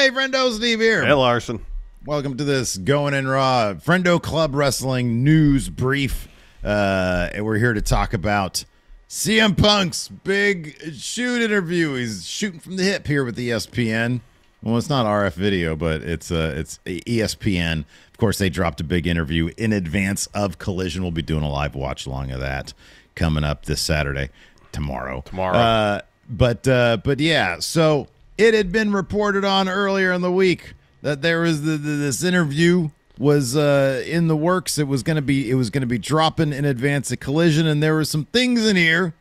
Hey, Friendo, Steve here. Hey, Larson. Welcome to this Going in Raw Friendo Club Wrestling news brief. And we're here to talk about CM Punk's big shoot interview. He's shooting from the hip here with ESPN. Well, it's not RF video, but it's ESPN. Of course, they dropped a big interview in advance of Collision. We'll be doing a live watch along of that coming up this Saturday, tomorrow. But yeah, so it had been reported on earlier in the week that there was this interview was in the works. It was going to be dropping in advance of Collision, and there were some things in here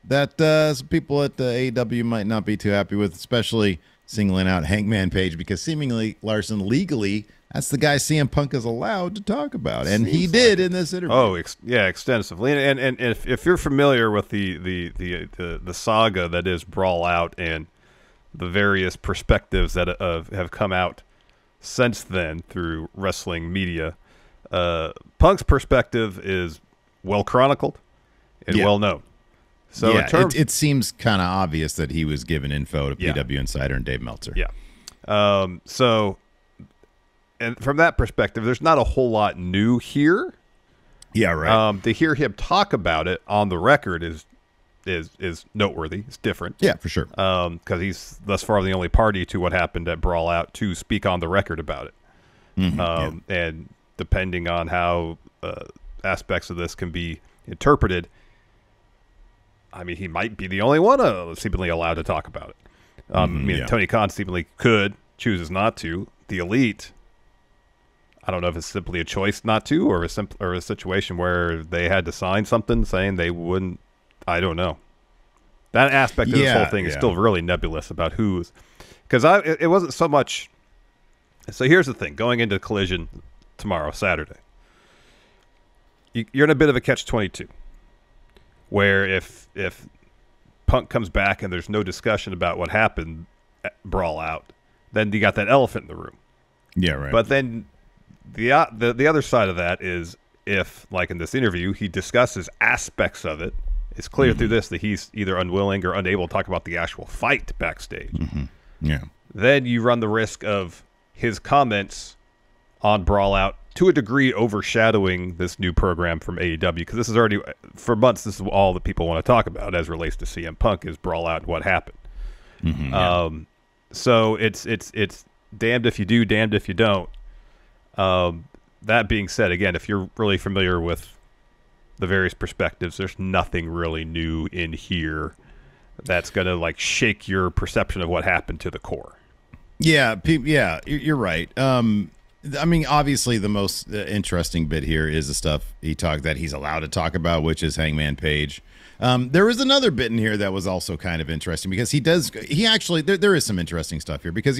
that some people at the AEW might not be too happy with, especially singling out Hangman Page, because seemingly, Larson, legally, that's the guy CM Punk is allowed to talk about, and he did in this interview. Oh, yeah, extensively. And if you're familiar with the saga that is Brawl Out and the various perspectives that have come out since then through wrestling media, Punk's perspective is well chronicled and well known. So yeah, in terms, it seems kind of obvious that he was given info to PW Insider and Dave Meltzer. Yeah. And from that perspective, there's not a whole lot new here. Yeah, right. To hear him talk about it on the record is noteworthy. It's different. Yeah, for sure. Because he's thus far the only party to what happened at Brawl Out to speak on the record about it. And depending on how aspects of this can be interpreted, I mean, he might be the only one seemingly allowed to talk about it. Tony Khan seemingly could, chooses not to. The Elite, I don't know if it's simply a choice not to, or a situation where they had to sign something saying they wouldn't. I don't know. That aspect of this whole thing is still really nebulous about who's, because it wasn't so much. So here's the thing: going into Collision tomorrow, Saturday, you're in a bit of a catch-22, where if Punk comes back and there's no discussion about what happened at Brawl Out, then you got that elephant in the room. Yeah, right. But then the other side of that is, if, like in this interview, he discusses aspects of it, it's clear through this that he's either unwilling or unable to talk about the actual fight backstage. Yeah. Then you run the risk of his comments on Brawl Out to a degree overshadowing this new program from AEW, because this is already, for months, this is all that people want to talk about as relates to CM Punk is Brawl Out and what happened. So it's damned if you do, damned if you don't. That being said, again, if you're really familiar with the various perspectives, there's nothing really new in here that's going to like shake your perception of what happened to the core. Yeah, you're right. I mean, obviously, the most interesting bit here is the stuff that he's allowed to talk about, which is Hangman Page. There was another bit in here that was also kind of interesting, because there is some interesting stuff here, because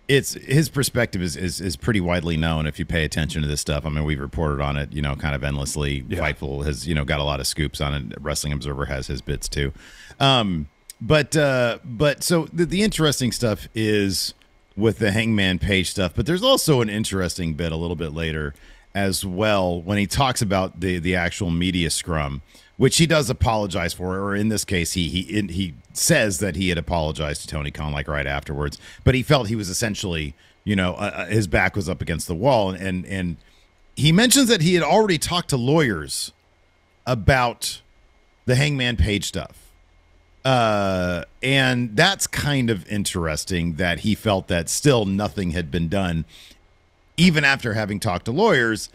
it's his perspective is pretty widely known if you pay attention to this stuff. I mean, we've reported on it, kind of endlessly. Fightful has, got a lot of scoops on it. Wrestling Observer has his bits too. But so the interesting stuff is with the Hangman Page stuff, but there's also an interesting bit a little bit later as well when he talks about the actual media scrum, which he does apologize for, or in this case, he says that he had apologized to Tony Khan like right afterwards, but he felt he was essentially, his back was up against the wall, and he mentions that he had already talked to lawyers about the Hangman Page stuff. And that's kind of interesting that he felt that still nothing had been done, even after having talked to lawyers.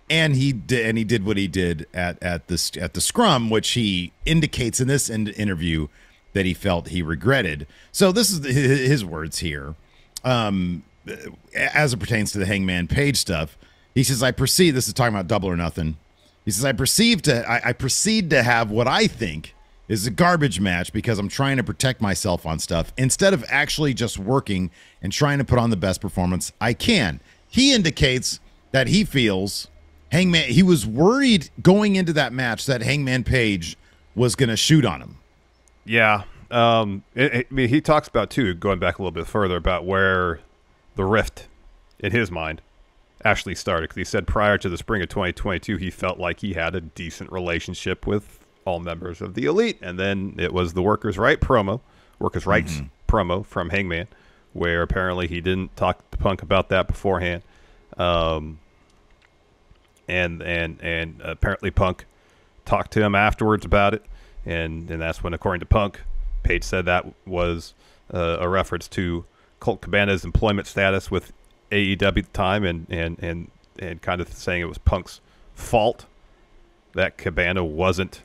And he did what he did at the Scrum, which he indicates in this interview that he felt he regretted. So this is his words here, as it pertains to the Hangman Page stuff. He says, this is talking about Double or Nothing. He says, I proceed to have what I think is a garbage match because I'm trying to protect myself on stuff instead of actually just working and trying to put on the best performance I can. He indicates that he feels he was worried going into that match that Hangman Page was going to shoot on him. Yeah. I mean, he talks about, too, going back a little bit further, about where the rift in his mind actually started. Because he said prior to the spring of 2022, he felt like he had a decent relationship with all members of the Elite. And then it was the Workers' Rights promo from Hangman, where apparently he didn't talk to Punk about that beforehand. And apparently Punk talked to him afterwards about it, and that's when, according to Punk, Page said that was a reference to Colt Cabana's employment status with AEW at the time, and kind of saying it was Punk's fault that Cabana wasn't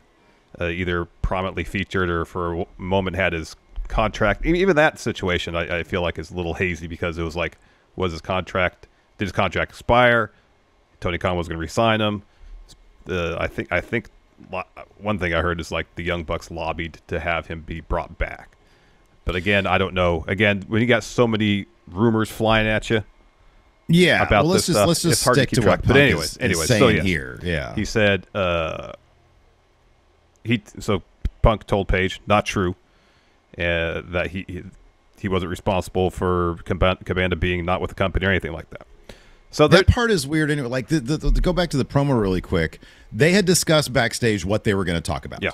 either prominently featured or for a moment had his contract. Even that situation, I feel like is a little hazy, because it was like, did his contract expire? Tony Khan was going to re-sign him. I think one thing I heard is like the Young Bucks lobbied to have him be brought back. But again, I don't know. Again, when you got so many rumors flying at you, about let's this just stuff, let's just it's hard stick to keep to what track. Punk But anyways, is so saying yeah, here. Yeah, he said so Punk told Page, not true, that he wasn't responsible for Cabana being not with the company or anything like that. So that part is weird anyway. Like, to go back to the promo really quick, they had discussed backstage what they were going to talk about. Yeah.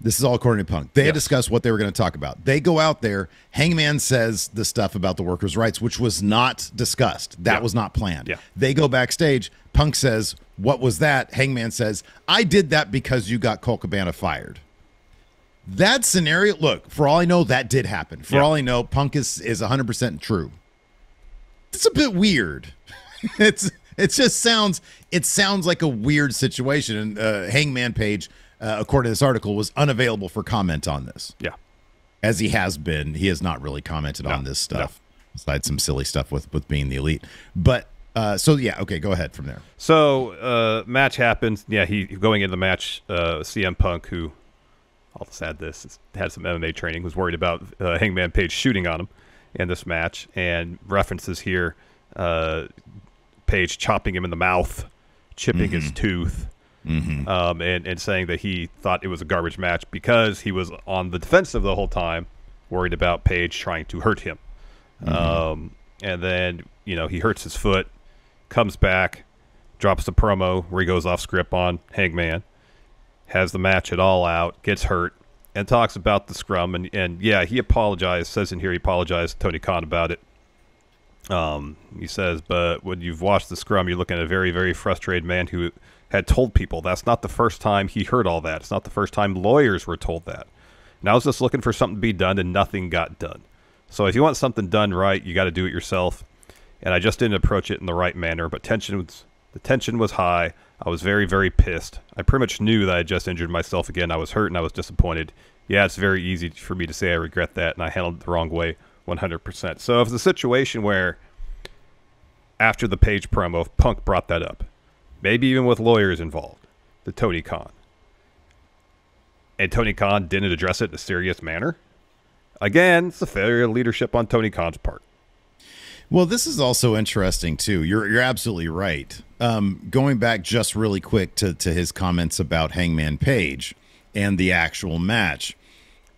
This is all according to Punk. They had discussed what they were going to talk about. They go out there. Hangman says the stuff about the workers' rights, which was not discussed. That was not planned. Yeah. They go backstage. Punk says, "What was that?" Hangman says, "I did that because you got Colt Cabana fired." That scenario, look, for all I know, that did happen. For all I know, Punk is 100% true. It's a bit weird. It sounds like a weird situation. And Hangman Page, according to this article, was unavailable for comment on this. Yeah, as he has been. He has not really commented on this stuff, besides some silly stuff with being the Elite. But okay, go ahead from there. So match happens. Yeah, he going into the match. CM Punk, who, I'll just add this, had some MMA training, was worried about Hangman Page shooting on him in this match, and references here Page chopping him in the mouth, chipping his tooth, and saying that he thought it was a garbage match because he was on the defensive the whole time, worried about Page trying to hurt him. And then, he hurts his foot, comes back, drops the promo where he goes off script on Hangman, has the match at All Out, gets hurt, and talks about the scrum. And he apologized, says in here he apologized to Tony Khan about it. He says, but when you've watched the scrum, you're looking at a very, very frustrated man who had told people that's not the first time he heard all that. It's not the first time lawyers were told that. And I was just looking for something to be done, and nothing got done. So if you want something done right, you got to do it yourself. And I just didn't approach it in the right manner, but the tension was high. I was very, very pissed. I pretty much knew that I just injured myself again. I was hurt and I was disappointed. Yeah, it's very easy for me to say I regret that, and I handled it the wrong way 100%. So if it's a situation where after the Page promo, if Punk brought that up, maybe even with lawyers involved, to Tony Khan, and Tony Khan didn't address it in a serious manner, again, it's a failure of leadership on Tony Khan's part. Well, this is also interesting, too. You're absolutely right. Going back just really quick to his comments about Hangman Page and the actual match,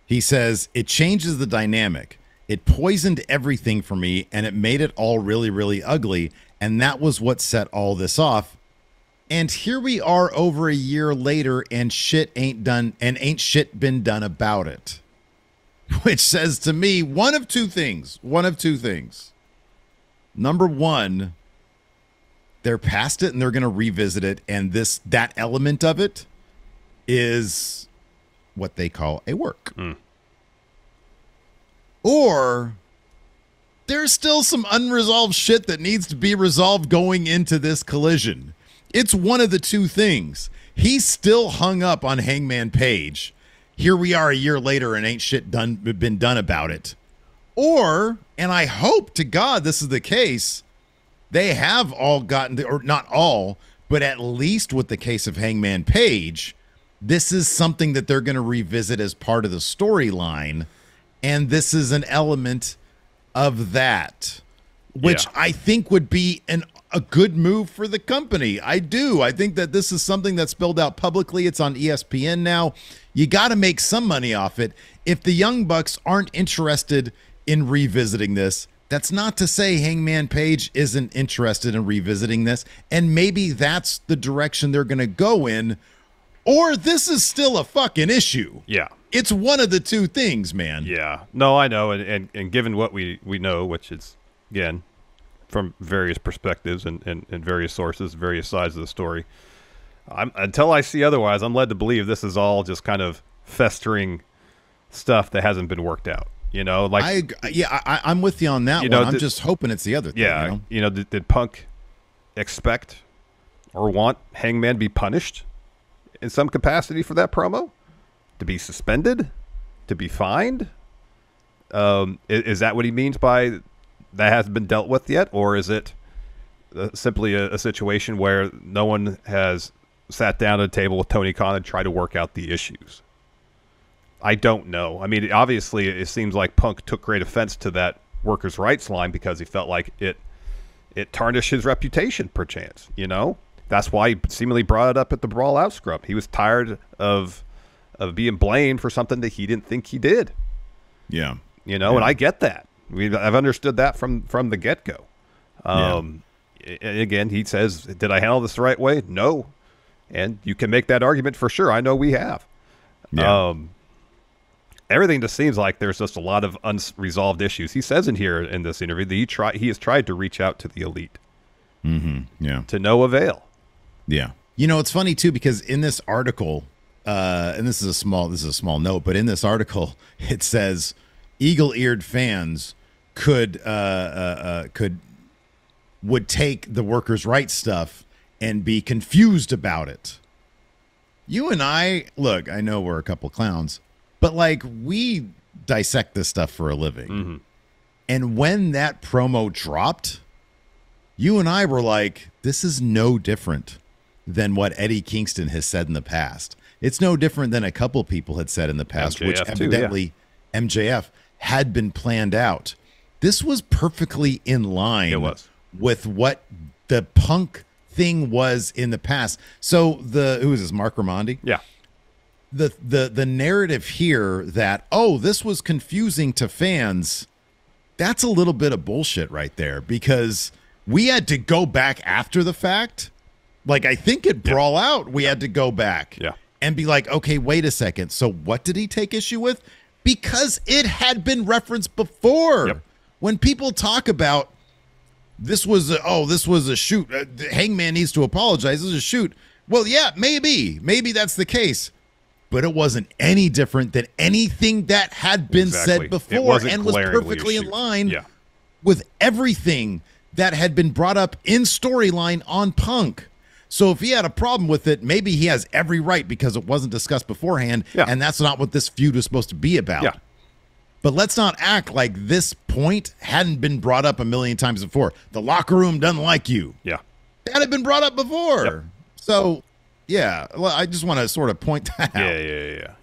he says, it changes the dynamic. It poisoned everything for me, and it made it all really, really ugly, and that was what set all this off. And here we are over a year later, and shit ain't done, and ain't shit been done about it. Which says to me, one of two things. Number one, they're past it and they're going to revisit it, and that element of it is what they call a work. Or there's still some unresolved shit that needs to be resolved going into this collision. It's one of the two things. He's still hung up on Hangman Page. Here we are a year later and ain't shit been done about it. Or, and I hope to God this is the case, they have all gotten, or not all, but at least with the case of Hangman Page, this is something that they're going to revisit as part of the storyline, and this is an element of that, which I think would be a good move for the company. I do. I think that this is something that's spelled out publicly. It's on ESPN now. You got to make some money off it. If the Young Bucks aren't interested in revisiting this, that's not to say Hangman Page isn't interested in revisiting this, and maybe that's the direction they're going to go in, or this is still a fucking issue. Yeah. It's one of the two things, man. Yeah. No, I know. And given what we know, which is, again, from various perspectives and various sources, various sides of the story, until I see otherwise, I'm led to believe this is all just kind of festering stuff that hasn't been worked out. You know, like I'm with you on that one. I'm just hoping it's the other thing. Yeah. You know, did Punk expect or want Hangman to be punished in some capacity for that promo? To be suspended? To be fined? Is that what he means by that hasn't been dealt with yet? Or is it simply a situation where no one has sat down at a table with Tony Khan and tried to work out the issues? I don't know. I mean, obviously, it seems like Punk took great offense to that workers' rights line because he felt like it tarnished his reputation, perchance. You know? That's why he seemingly brought it up at the Brawl Out Scrum. He was tired of being blamed for something that he didn't think he did. Yeah. You know, and I get that. I've understood that from the get-go. Again, he says, did I handle this the right way? No. And you can make that argument for sure. I know we have. Yeah. Everything just seems like there's just a lot of unresolved issues. He says in here in this interview that he has tried to reach out to the elite. Mm-hmm. Yeah. To no avail. Yeah. You know, it's funny, too, because in this article... and this is a small note, but in this article it says eagle-eared fans would take the workers' rights stuff and be confused about it. You and I, look, I know we're a couple clowns, but like we dissect this stuff for a living. Mm-hmm. And when that promo dropped, you and I were like, this is no different than what Eddie Kingston has said in the past. It's no different than a couple people had said in the past, MJF which evidently MJF had been planned out. This was perfectly in line with what the Punk thing was in the past. So who is this, Mark Ramondi? Yeah. The narrative here that, this was confusing to fans, that's a little bit of bullshit right there, because we had to go back after the fact. Like, I think at Brawl Out, we had to go back. Yeah. And be like, okay, wait a second. So what did he take issue with? Because it had been referenced before. Yep. When people talk about this was a shoot. Hangman needs to apologize. This is a shoot. Well, yeah, maybe that's the case. But it wasn't any different than anything that had been said before and was perfectly in line with everything that had been brought up in storyline on Punk. So if he had a problem with it, maybe he has every right because it wasn't discussed beforehand, and that's not what this feud was supposed to be about. Yeah. But let's not act like this point hadn't been brought up a million times before. The locker room doesn't like you. Yeah. That had been brought up before. Yep. So, yeah, well, I just want to sort of point that out.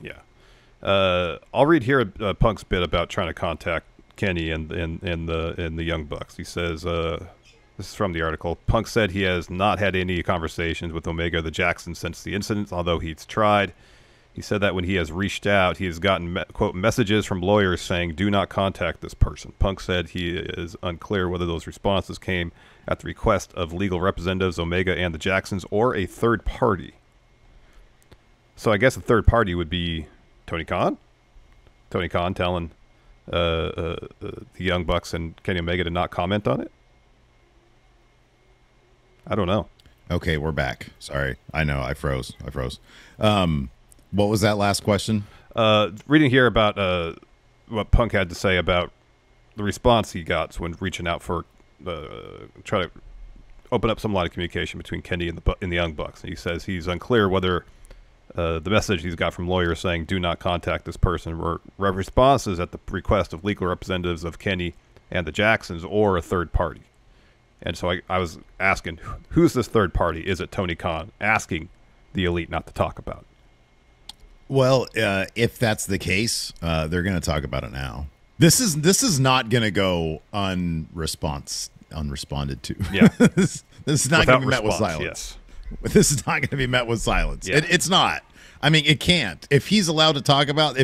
Yeah. I'll read here Punk's bit about trying to contact Kenny and the Young Bucks. He says... this is from the article. Punk said he has not had any conversations with Omega or the Jacksons since the incident, although he's tried. He said that when he has reached out, he has gotten, quote, messages from lawyers saying, do not contact this person. Punk said he is unclear whether those responses came at the request of legal representatives, Omega and the Jacksons, or a third party. So I guess a third party would be Tony Khan? Tony Khan telling the Young Bucks and Kenny Omega to not comment on it? I don't know. Okay, we're back. Sorry. I know. I froze. What was that last question? Reading here about what Punk had to say about the response he got when reaching out for try to open up some line of communication between Kenny and the Young Bucks. And he says he's unclear whether the message he's got from lawyers saying do not contact this person were responses at the request of legal representatives of Kenny and the Jacksons or a third party. And so I was asking, who's this third party? Is it Tony Khan asking the elite not to talk about it? Well, if that's the case, they're going to talk about it now. This is not going to go unresponded to. Yeah, this is not going to be met with silence. Yes. This is not going to be met with silence. Yeah. It's not. I mean, it can't. If he's allowed to talk about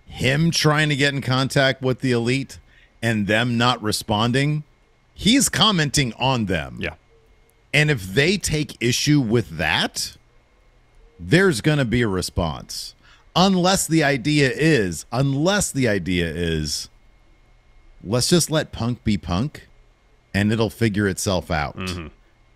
him trying to get in contact with the elite and them not responding, he's commenting on them. Yeah. And if they take issue with that, there's going to be a response. Unless the idea is, let's just let Punk be Punk and it'll figure itself out. Mm-hmm.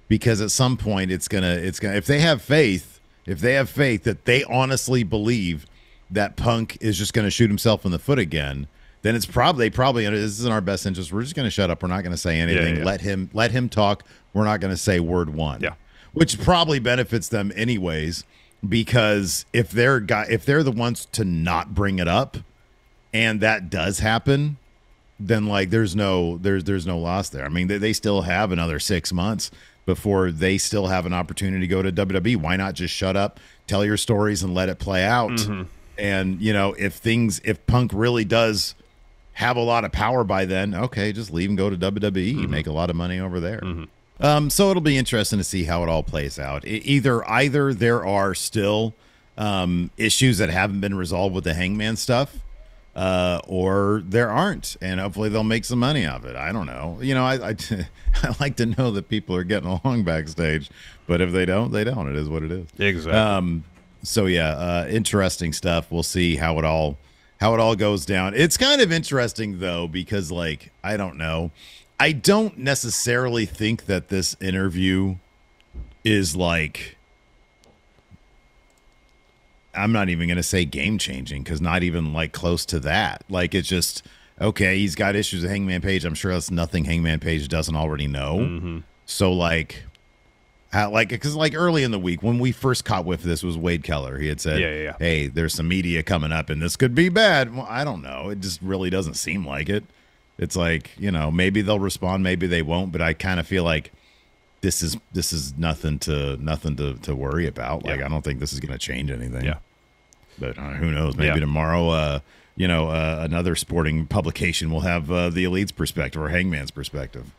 Because at some point it's gonna if they have faith that they honestly believe that Punk is just gonna shoot himself in the foot again, then it's probably this is in our best interest. We're just gonna shut up. We're not gonna say anything. Yeah. Let him talk. We're not gonna say word one. Yeah. Which probably benefits them anyways, because if they're the ones to not bring it up, and that does happen, then like there's no loss there. I mean, they still have another 6 months before they still have an opportunity to go to WWE. Why not just shut up, tell your stories, and let it play out? Mm-hmm. And if Punk really does have a lot of power by then, okay, just leave and go to WWE. Mm-hmm. Make a lot of money over there. Mm-hmm. So it'll be interesting to see how it all plays out. Either there are still issues that haven't been resolved with the Hangman stuff, or there aren't, and hopefully they'll make some money off it. I don't know. I like to know that people are getting along backstage, but if they don't, they don't. It is what it is. Exactly. So yeah, interesting stuff. We'll see how it all goes down. It's kind of interesting though, because like, I don't know. I don't necessarily think that this interview is like, I'm not even going to say game changing, because not even like close to that. Like, it's just, okay, he's got issues with Hangman Page. I'm sure that's nothing Hangman Page doesn't already know. Mm-hmm. So because early in the week when we first caught with this was Wade Keller. He had said, hey, there's some media coming up and this could be bad. Well, I don't know. It just really doesn't seem like it. It's like, maybe they'll respond, maybe they won't, but I kind of feel like this is nothing to worry about. Like, I don't think this is going to change anything. Yeah. But who knows? Maybe tomorrow, another sporting publication will have the Elite's perspective or Hangman's perspective.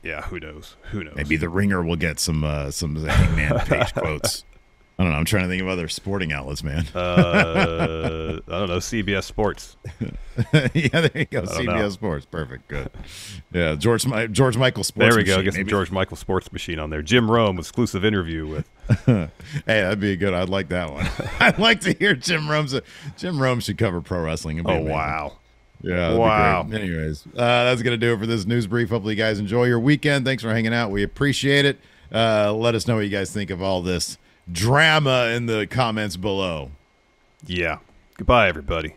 Yeah, who knows? Maybe the Ringer will get some Hangman Page quotes. I don't know. I'm trying to think of other sporting outlets, man. I don't know. CBS Sports. Yeah, there you go. CBS Sports. Perfect. Good. Yeah, George Michael Sports. There we go. Get some George Michael Sports Machine on there. Jim Rome, exclusive interview with. Hey, that'd be good. I'd like that one. I'd like to hear Jim Rome. Jim Rome should cover pro wrestling. Wow. Yeah. Wow. Anyways, that's going to do it for this news brief. Hopefully you guys enjoy your weekend. Thanks for hanging out. We appreciate it. Let us know what you guys think of all this drama in the comments below. Yeah. Goodbye, everybody.